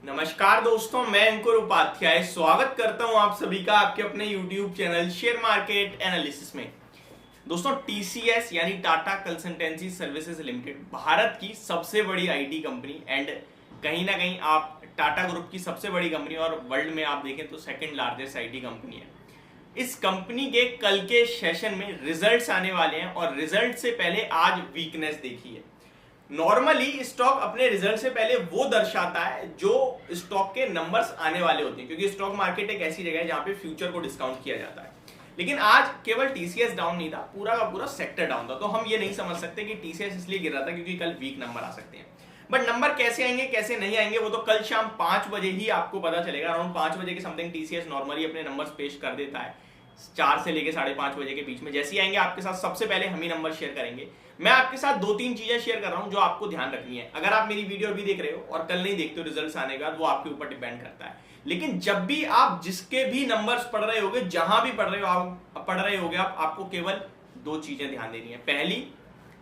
नमस्कार दोस्तों, मैं अंकुर उपाध्याय स्वागत करता हूं आप सभी का आपके अपने YouTube channel share market analysis में। दोस्तों, TCS यानी Tata consultancy services limited Bharat की सबसे बड़ी आईटी कंपनी एंड कहीं ना कहीं आप टाटा ग्रुप की सबसे बड़ी कंपनी और वर्ल्ड में आप देखें तो सेकंड लार्जेस्ट आईटी कंपनी है। इस कंपनी के कल के सेशन में रिजल्ट्स आने वाले हैं और रिजल्ट से पहले आज वीकनेस देखी है। नॉर्मली स्टॉक अपने रिजल्ट से पहले वो दर्शाता है जो स्टॉक के नंबर्स आने वाले होते हैं, क्योंकि स्टॉक मार्केट एक ऐसी जगह है जहां पे फ्यूचर को डिस्काउंट किया जाता है। लेकिन आज केवल टीसीएस डाउन नहीं था, पूरा का पूरा सेक्टर डाउन था। तो हम ये नहीं समझ सकते कि टीसीएस इसलिए गिर रहा था क्योंकि कल वीक नंबर आ सकते हैं। बट नंबर कैसे आएंगे कैसे नहीं आएंगे वो तो कल शाम 5 बजे ही आपको पता चलेगा। अराउंड 5 बजे के समथिंग टीसीएस नॉर्मली अपने नंबर्स पेश कर देता है, 4 से लेके 5:30 बजे के बीच में। जैसे ही आएंगे आपके साथ सबसे पहले हम ही नंबर शेयर करेंगे। मैं आपके साथ 2-3 चीजें शेयर कर रहा हूं जो आपको ध्यान रखनी है। अगर आप मेरी वीडियो अभी देख रहे हो और कल नहीं देखते हो रिजल्ट्स आने का, वो आपके ऊपर डिपेंड करता है। लेकिन जब भी आप जिसके भी नंबर्स पढ़ रहे होगे, जहां भी पढ़ रहे होगे आपको केवल 2 चीजें ध्यान देनी है। पहली,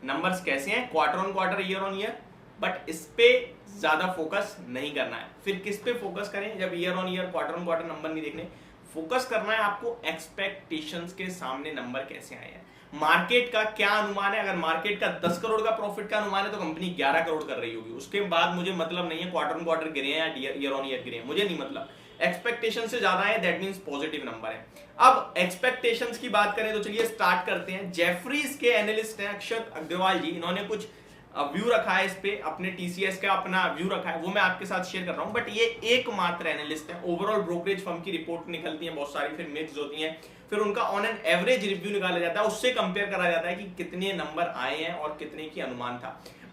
नंबर्स कैसे हैं, quarter on quarter, year on year, but इस पे ज्यादा फोकस नहीं करना है। फिर किस पे फोकस करें जब year on year, quarter on quarter number नहीं देखने? फोकस करना है आपको एक्सपेक्टेशंस के सामने नंबर कैसे आए हैं, मार्केट का क्या अनुमान है। अगर मार्केट का 10 करोड़ का प्रॉफिट का अनुमान है तो कंपनी 11 करोड़ कर रही होगी। उसके बाद मुझे मतलब नहीं है क्वार्टर ऑन क्वार्टर गिरे हैं या ईयर ऑन ईयर गिरे हैं, मुझे नहीं मतलब। एक्सपेक्टेशन से ज्यादा है, दैट मींस पॉजिटिव नंबर है। अब एक्सपेक्टेशंस की बात करें तो चलिए स्टार्ट करते हैं। जेफरीज के एनालिस्ट हैं अक्षत अग्रवाल जी, इन्होंने कुछ व्यू रखा है इस पे, अपने टीसीएस का अपना व्यू रखा है, वो मैं आपके साथ शेयर कर रहा हूं। बट ये एकमात्र एनालिस्ट है। ओवरऑल ब्रोकरेज फर्म की रिपोर्ट निकलती है बहुत सारी, फिर मिक्स होती हैं, फिर उनका ऑन एन एवरेज रिव्यू निकाला जाता है, उससे कंपेयर करा जाता है कि कितने नंबर आए हैं और कितने की अनुमान था।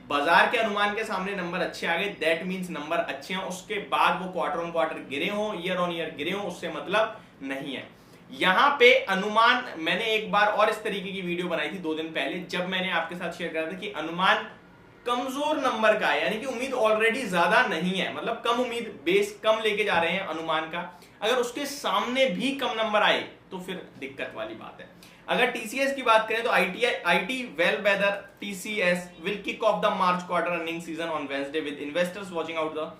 बाजार के अनुमान के सामने नंबर अच्छे आ गए, दैट मींस नंबर अच्छे हैं। उसके बाद वो क्वार्टर ऑन क्वार्टर गिरे हो, ईयर ऑन ईयर गिरे हो, उससे मतलब नहीं है। यहां पे अनुमान मैंने एक बार और इस तरीके की वीडियो बनाई थी 2 दिन पहले, जब मैंने आपके साथ शेयर करा था कि अनुमान कमजोर नंबर का है, यानी कि उम्मीद ऑलरेडी ज्यादा नहीं है, मतलब कम उम्मीद, बेस कम लेके जा रहे हैं अनुमान का। अगर उसके सामने भी कम नंबर आए तो फिर दिक्कत वाली बात है। अगर टीसीएस की बात करें तो IT well whether TCS will kick off the March quarter earning season on Wednesday with investors watching out the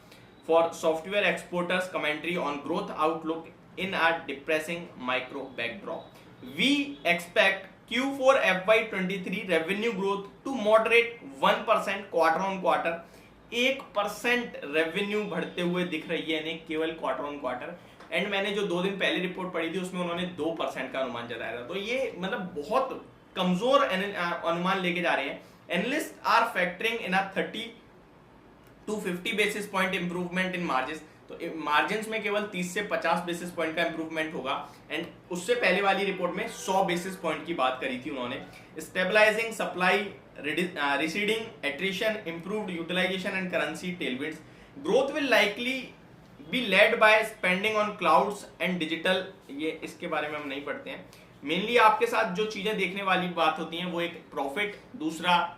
for software exporters commentary on growth outlook in a depressing macro backdrop. We expect Q4 FY23 revenue growth to moderate 1% quarter on quarter. 1% revenue बढ़ते हुए दिख रही है, नहीं केवल quarter on quarter. And मैंने जो 2 दिन पहले रिपोर्ट पढ़ी थी उसमें उन्होंने 2% का अनुमान जताया था। तो ये मतलब बहुत कमजोर अनुमान लेके जा रहे हैं। Analyst are factoring in a 30 to 50 basis point improvement in margin. तो मार्जिन्स में केवल 30 से 50 बेसिस पॉइंट का इंप्रूवमेंट होगा। एंड उससे पहले वाली रिपोर्ट में 100 बेसिस पॉइंट की बात करी थी उन्होंने। Stabilising supply, receding attrition, improved utilisation and currency tailwinds. Growth will likely be led by spending on clouds and digital. ये इसके बारे में हम नहीं पढ़ते हैं। मेनली आपके साथ जो चीजें देखने वाली बात होती हैं वो एक प्रॉफिट, दूसरा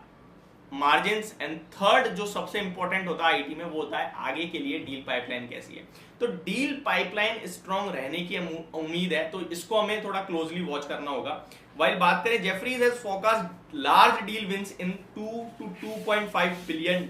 मार्जिन्स, एंड थर्ड जो सबसे इंपॉर्टेंट होता है आईटी में वो होता है आगे के लिए डील पाइपलाइन कैसी है। तो डील पाइपलाइन स्ट्रॉन्ग रहने की उम्मीद है, तो इसको हमें थोड़ा क्लोजली वॉच करना होगा। वाइल बात करें, Jefferies has forecast large deal wins in $2 to $2.5 billion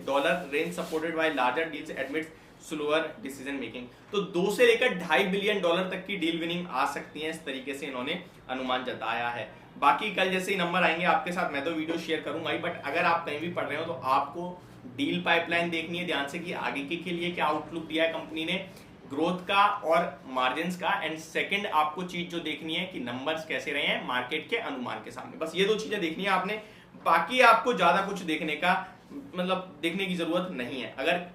range supported by larger deal admits slower decision making. तो 2 से लेकर $2.5 बिलियन तक की डील विनिंग आ सकती है, इस तरीके से इन्होंने अनुमान जताया है। बाकी कल जैसे ही नंबर आएंगे आपके साथ मैं तो वीडियो शेयर करूंगा ही, बट अगर आप कहीं भी पढ़ रहे हो तो आपको डील पाइपलाइन देखनी है ध्यान से कि आगे के लिए क्या आउटलुक दिया है कंपनी ने ग्रोथ का और मार्जिन्स का। एंड सेकंड आपको चीज जो देखनी है कि नंबर्स कैसे रहे हैं मार्केट के अनुमान के सामने। बस ये 2 चीजें देखनी है आपने, बाकी आपको ज्यादा कुछ देखने का मतलब देखने की जरूरत नहीं है। अगर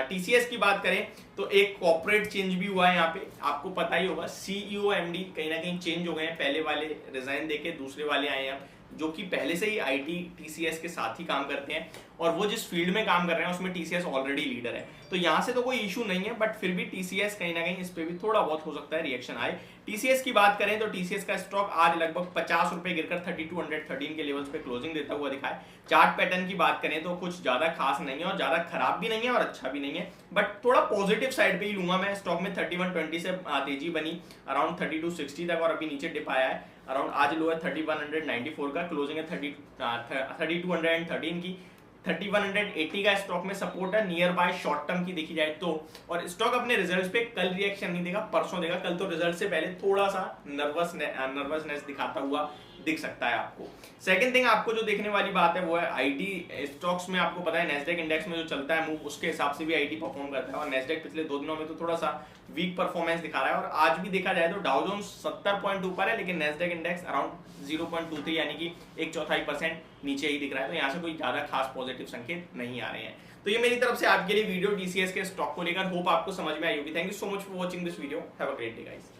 टीसीएस की बात करें तो एक कॉर्पोरेट चेंज भी हुआ है यहाँ पे, आपको पता ही होगा। सीईओ एमडी कहीं ना कहीं चेंज हो गए हैं, पहले वाले रिजाइन देके दूसरे वाले आए हैं जो कि पहले से ही आईटी टीसीएस के साथ ही काम करते हैं, और वो जिस फील्ड में काम कर रहे हैं उसमें टीसीएस ऑलरेडी लीडर है। तो यहाँ से तो कोई इशू नहीं है, बट फिर भी टीसीएस कहीं ना कहीं इस पे भी थोड़ा बहुत हो सकता है रिएक्शन आए। टीसीएस की बात करें तो टीसीएस का स्टॉक आज लगभग 50 रुपए गिरकर 3213 के लेवल्स पे क्लोजिंग देता हुआ दिखा है। चार्ट पैटर्न की बात करें तो कुछ ज्यादा खास नहीं है और ज्यादा खराब भी नहीं है और अच्छा भी नहीं है, बट थोड़ा पॉजिटिव साइड पे ही लूंगा मैं। स्टॉक में 3120 से तेजी बनी अराउंड 3260 तक और अभी नीचे डिप आया है। अराउंड आज लो है 3194 का, क्लोजिंग है 3213 की। 3180 का स्टॉक में सपोर्ट है नियर बाय शॉर्ट टर्म की देखी जाए तो। और स्टॉक अपने रिजल्ट्स पे कल रिएक्शन नहीं देगा, परसों देगा। कल तो रिजल्ट से पहले थोड़ा सा नर्वसनेस दिखाता हुआ दिख सकता है आपको। सेकंड थिंग आपको जो देखने वाली बात है वो है आईटी स्टॉक्स में। आपको पता है नेस्डेक इंडेक्स में जो चलता है मूव, उसके हिसाब से भी आईटी परफॉर्म करता है। और नेस्डेक पिछले 2 दिनों में तो थोड़ा सा वीक परफॉर्मेंस दिखा रहा है। और आज भी देखा जाए तो डाउ जोन्स 70 पॉइंट ऊपर है, लेकिन नेस्डेक इंडेक्स अराउंड 0.23 यानी कि 1/4% नीचे ही दिख रहा है। तो यहाँ से कोई ज्यादा खास पॉजिटिव संकेत नहीं आ रहे हैं। तो ये मेरी तरफ से आपके लिए वीडियो टीसीएस के स्टॉक को लेकर। होप आपको समझ में आई होगी। Thank you so much for watching this video. Have a great day guys.